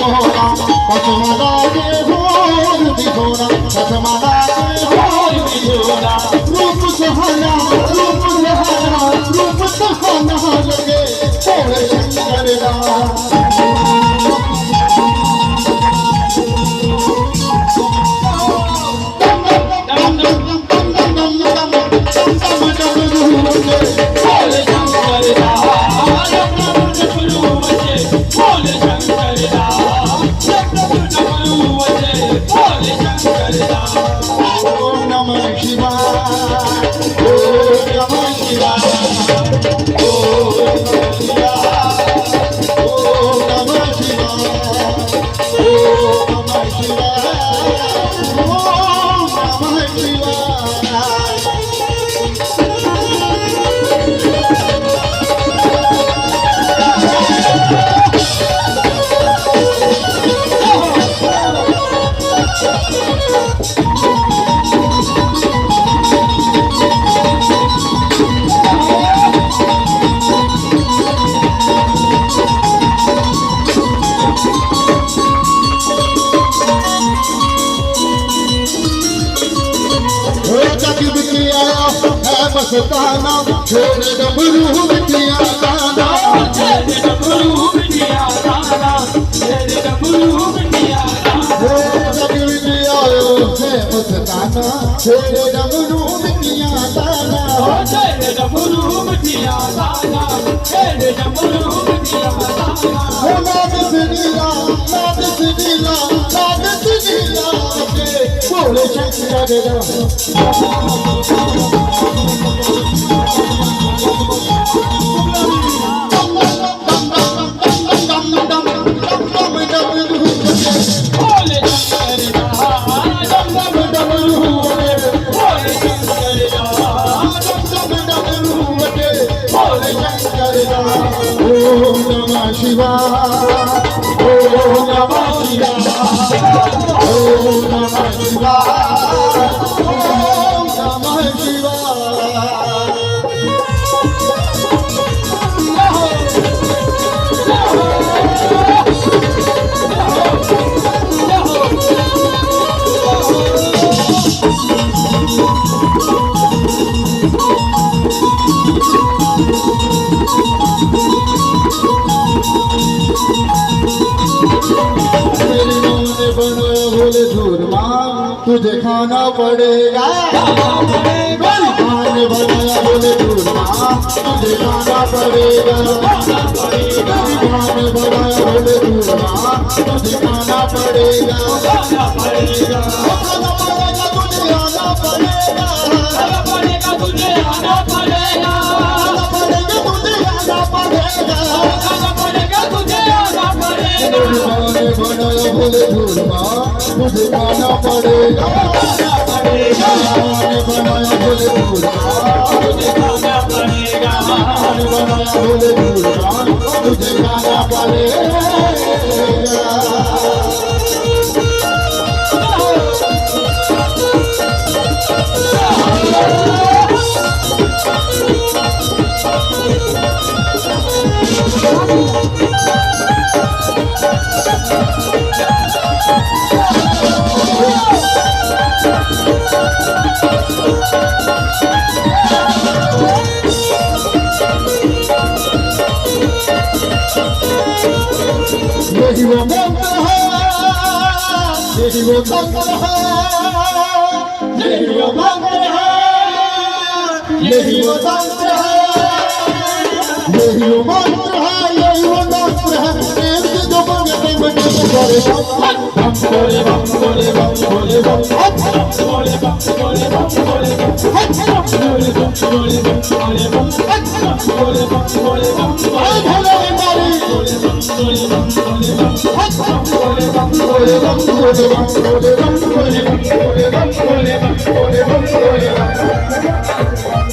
मोहरा कसमाला के होर दिखोरा कसमाला के होर दिखोरा रूप सुहाना रूप सुहाना लगे थोड़े शंकर मस्ताना छोड़ डमरू बिटिया गाना छोड़ डमरू बिटिया गाना छोड़ डमरू बिटिया गाना बिटिया है मस्ताना छोड़ डमरू बिटिया गाना छोड़ डमरू बिटिया गाना छोड़ डमरू बिटिया गाना नाद सुनीला के बोले शंकर तुझे खाना पड़ेगा खाने बनाया बोले दूल्हा तुझे खाना पड़ेगा खाने बनाया बोले दूल्हा तुझे खाना पड़ेगा तुझे आना पड़ेगा तुझे आना पड़ेगा बनाया बोले दूल्हा तुझे खाना पड़ेगा बनाया बोले दूल्हा तुझे खाना पड़ेगा बनाया बोले दूल्हा तुझे खाना पड़ेगा यही वो मंत्र है यही वो मंत्र है यही वो मंत्र है यही वो मंत्र है यही वो मंत्र है यही वो मंत्र है प्रेम से जो मंगते मंगते करे हम बोले बम बोले बम बोले बम बोले बम बोले बम बोले बम बोले बम बोले बम बोले बम बोले बम बोले बम बोले बम